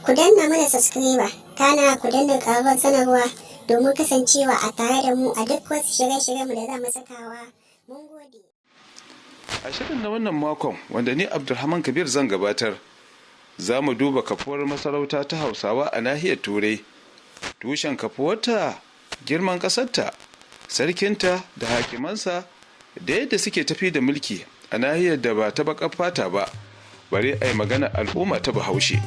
Ku danna mana subscriber, kana ku danna ƙararrawar sanarwa domin kasancewa a tare da mu a duk wasu shirye-shiryenmu da za mu sakawa. Mun gode. A shirin na wannan makon wanda ni Abdulrahman Kabir zan gabatar, za mu duba kafuwar masarauta ta Hausawa a nahiyar Turai, tushen kafuwarta, girman ƙasarta, sarkinta da hakimansa da yadda suke tafi da mulki a nahiyar da ba ta baƙar fata ba, bari a yi magana al'umma ta Bahaushe.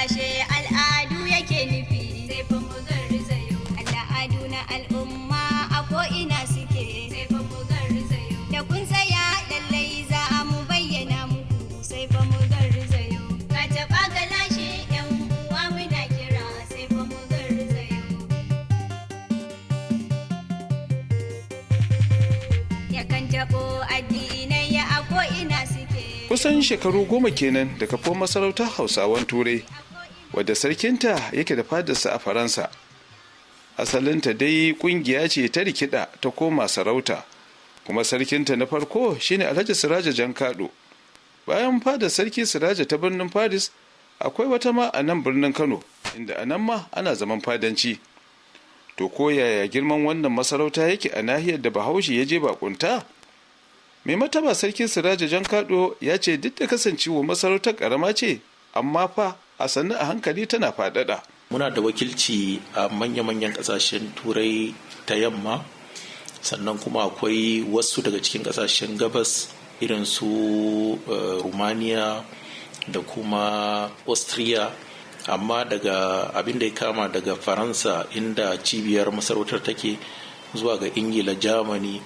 Al'adu yake nufi sai fa mu garzayo, al'adu na al'umma a ko'ina suke sai fa mu garzayo, da kun tsaya lallai za mu bayyana muku sai fa mu garzayo, ka taɓa ka lashe yan uwa muna kira sai fa mu garzayo, yakan taɓo addinai a ko'ina suke. Kusan shekaru 10 kenan da kafuwar masarautar Hausawan Turai, wadda sarkinta yake da fadarsa a Faransa. Asalinta dai kungiya ce ta rikida ta koma sarauta, kuma sarkinta na farko shine Alhaji Siraja Jankado. Bayan fadar sarki Siraja ta birnin Paris, akwai wata ma a nan birnin Kano, inda a nan ma ana zaman fadanci. To ko yaya girman wannan masarauta yake a nahiyar da Bahaushe ya je bakunta? Mai mataba sarki Siraja Jankado ya ce duk da kasancewa masarautar karama ce, amma fa a sannu a hankali tana faɗaɗa. Muna da wakilci a manya-manyan ƙasashen turai ta yamma, sannan kuma akwai wasu daga cikin ƙasashen gabas irin su Romania da kuma Austria, amma daga abin da ya kama daga Faransa inda cibiyar masarautar take zuwa ga Ingila, Germany,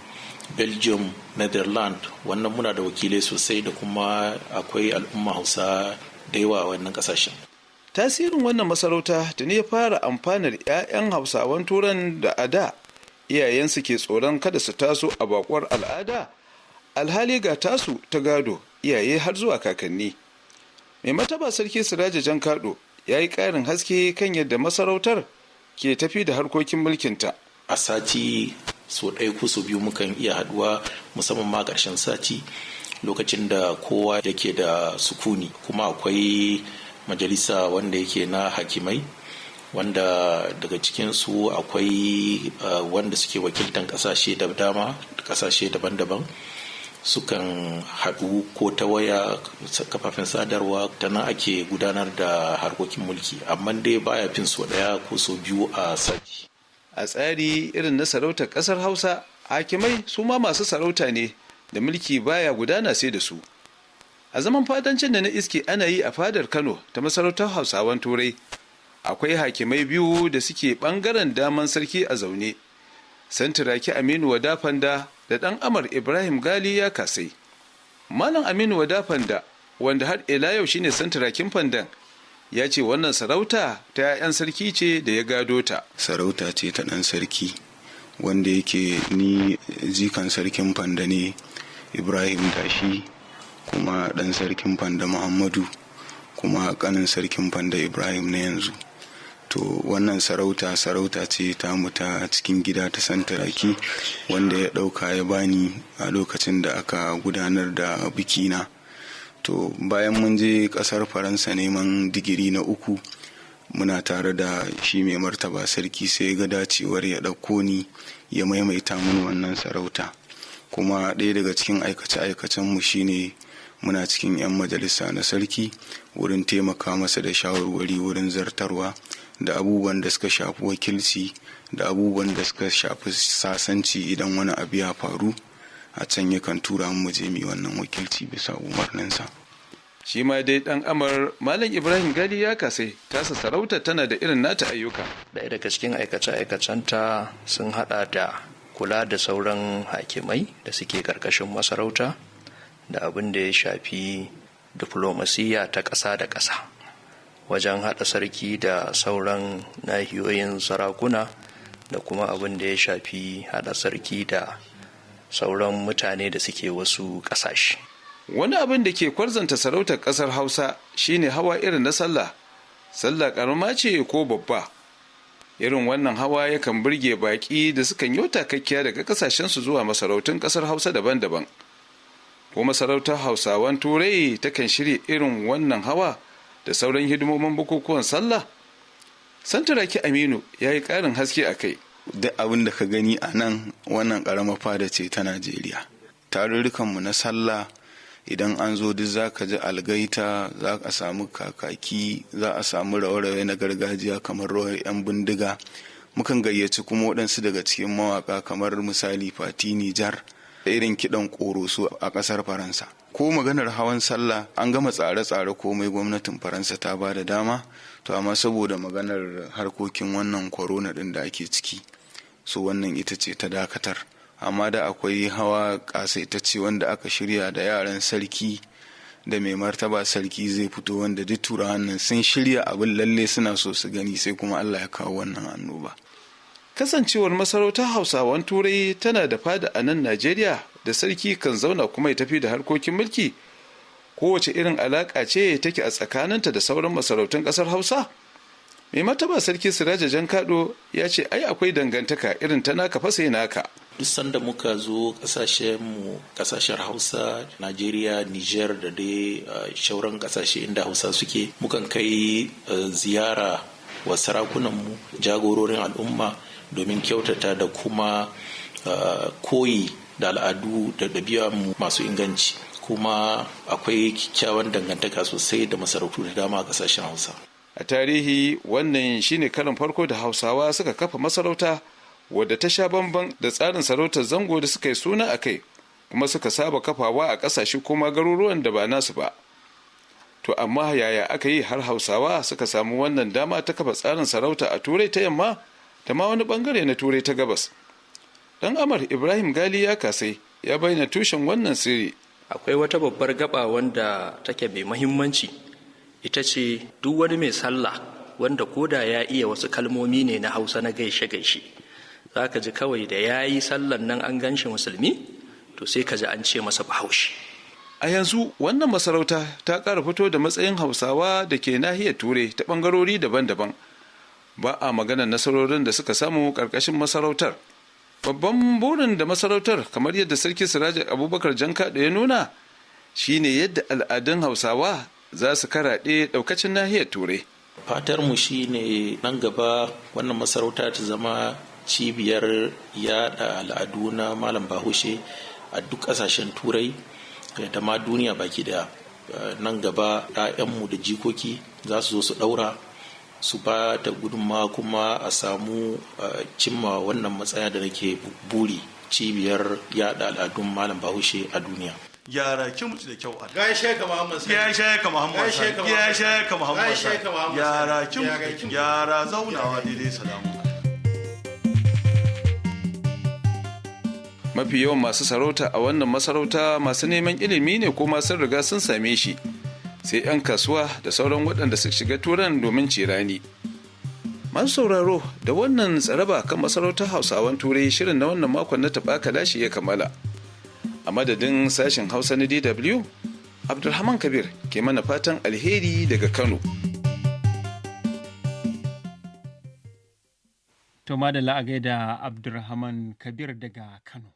Belgium, Netherlands, wannan muna da wakilai sosai, da kuma akwai al'umma Hausa da yawa wannan kasashen. Tasirin wannan masarauta da ne ya fara amfanar 'ya'yan Hausawan Turan da a da iyayensu ke tsoron kada su taso a bakwar al'ada, alhali ga tasu ta gado iyaye har zuwa kakanni. Mai mataba sarki Siraja Jankado ya yi ƙarin haske kan yadda masarautar ke tafi da harkokin mulkinta. A sati so ɗaya ko so biyu mukan iya haɗuwa, musamman ma ƙarshen sati, lokacin da kowa yake da sukuni, kuma akwai majalisa wanda yake na hakimai, wanda daga cikinsu akwai wanda suke wakiltan kasashe da dama, kasashe daban-daban, sukan haɗu ko ta waya, kafafen sadarwa, ta nan ake gudanar da harkokin mulki, amma dai baya fin so ɗaya ko so biyu a sati. A tsari irin na sarautar ƙasar Hausa, hakimai su ma masu sarauta ne da mulki baya gudana sai da su. A zaman fadancin da na iske ana yi a fadar Kano ta masarautar Hausawan Turai, akwai hakimai biyu da suke bangaren daman sarki a zaune, Santuraki Aminu Wadafanda da ɗan Amar Ibrahim Gali ya kasai. Malam Aminu Wadafanda, wanda har ila yau shine Santurakin Fandan, ya ce wannan sarauta ta 'ya'yan sarki ce da ya gado ta. Sarauta ce ta ɗan sarki, wanda yake ni jikan sarkin Fanda ne, Ibrahim Dashi, kuma ɗan sarkin Fanda Muhammadu, kuma ƙanin sarkin Fanda Ibrahim na yanzu. To wannan sarauta ce ta muta cikin gida ta Santuraki, wanda ya ɗauka ya bani a lokacin da aka gudanar da bikina. To bayan mun je ƙasar Faransa neman digiri na 3, muna tare da shi mai martaba sarki, sai ga dacewar ya ɗauko ni ya maimaita mun wannan sarauta. Kuma ɗaya daga cikin aikace-aikacenmu shine muna cikin 'yan majalisa na sarki wurin taimaka masa da shawarwari wurin zartarwa da abubuwan da suka shafi wakilci da abubuwan da suka shafi sasanci. Idan wani abu ya faru a can yakan tura mu je mu wannan wakilci bisa umarninsa. Shi ma dai ɗan Amar Malam Ibrahim Gali ya kasai, tasa sarauta tana da irin nata ayyuka. Ɗaya daga cikin aikace-aikacenta sun haɗa da kula da sauran hakimai da suke ƙarƙashin masarauta, da abin da ya shafi diflomasiyya ta ƙasa da ƙasa wajen haɗa sarki da sauran nahiyoyin sarakuna da kuma abin da ya shafi haɗa sarki da sauran mutane da suke wasu ƙasashe. Wani abin da ke kwarzanta sarautar ƙasar Hausa shine hawa irin na sallah ƙarama ce ko babba. Irin wannan hawa yakan burge baƙi da sukan yi takakkiya daga ƙasashensu zuwa masarautun ƙasar Hausa daban-daban. Ko masarautar Hausawan Turai takan shirya irin wannan hawa da sauran hidimomin bukukuwan sallah. Santuraki Aminu ya yi ƙarin haske a kai. Duk abin da ka gani a nan wannan ƙaramar fada ce ta Najeriya. Tarurrukanmu na sallah idan an zo duk za ka ji algaita, za ka samu kakaki, za a samu rawa-rawa na gargajiya kamar rawar 'yan bindiga. Mukan gayyaci kuma waɗansu daga cikin mawaƙa kamar misali Fati Nijar da irin kiɗan ƙoroso a ƙasar Faransa. Ko maganar hawan sallah an gama tsare-tsare komai gwamnatin Faransa ta ba da dama, to amma saboda maganar harkokin wannan korona ɗin da ake ciki, so wannan ita ce ta dakatar. Amma da akwai hawa ƙasaitacce wanda aka shirya da yaran sarki da mai martaba sarki zai fito, wanda duk turawan nan sun shirya abin lalle suna so su gani, sai kuma Allah ya kawo wannan annoba. Kasancewar masarautar Hausawan Turai tana da fada a nan Najeriya da sarki kan zauna kuma ya tafi da harkokin mulki, kowace irin alaƙa ce take a tsakaninta da sauran masarautun ƙasar Hausa? Mai martaba sarki Siraja Jankado ya ce ai akwai dangantaka irin ta naka fa sai naka. Duk sanda muka zo kasashen Hausa, Najeriya, Niger da dai shauran kasashe inda Hausa suke, mukan kai ziyara wa sarakunanmu, jagororin al'umma domin kyautata da kuma koyi da al'adu da ɗabi'armu masu inganci. Kuma akwai kyakkyawan dangantaka sosai da masarautu da dama a kasashen Hausa. A tarihi wannan shine karin farko da Hausawa suka kafa masarauta wadda ta sha bamban da tsarin sarautar zango da suka yi suna a kai kuma suka saba kafawa a ƙasashe kuma garuruwan da ba nasu ba. To amma yaya aka yi har Hausawa suka samu wannan dama ta kafa tsarin sarauta a Turai ta yamma da ma wani bangare na Turai ta gabas? Dan Amar Ibrahim Gali ya kasai ya bayyana tushen wannan sirri. Akwai wata babbar gaba wanda take mai muhimmanci, ita ce duk wani mai sallah wanda koda ya iya wasu kalmomi ne na Hausa na gaishe-gaishe, za ka ji kawai da ya yi sallan nan an ganshi musulmi, to sai ka ji an ce masa Bahaushe. A yanzu wannan masarauta ta ƙara fito da matsayin Hausawa da ke nahiyar Turai ta ɓangarori daban-daban. Ba a maganar nasarorin da suka samu ƙarƙashin masarautar. Babban burin da masarautar, kamar yadda Sarki Siraja Abubakar Jankado ya nuna, shine yadda al'adun Hausawa za su karaɗe ɗaukacin nahiyar Turai. Fatarmu shine nan gaba wannan masarauta ta zama cibiyar yada al'adu na Malam Bahaushe a duk ƙasashen Turai da ma duniya baki daya. Nan gaba 'ya'yanmu da jikoki za su zo su ɗaura, su ba da gudunmawa kuma a samu cimma wannan matsaya da nake buri, cibiyar yada al'adun Malam Bahaushe a duniya. Yara kin mutu da kyau a gaishe ka Muhammad Sani, gaishe ka Muhammad Sani, gaishe ka Muhammad Sani, yara kin mutu, yara zaunawa daidai salamu. Mafi yawan masu sarauta a wannan masarauta masu neman ilimi ne ko sun riga sun same shi, sai 'yan kasuwa da sauran waɗanda su shiga turan domin cirani. Masu sauraro, da wannan tsaraba kan masarautar Hausawan Turai shirin na wannan makon na taɓa kalashi ya kammala. A madadin sashen Hausa na DW, Abdulrahman Kabir ke mana fatan alheri daga Kano. To madalla a gaida Abdulrahman Kabir daga Kano.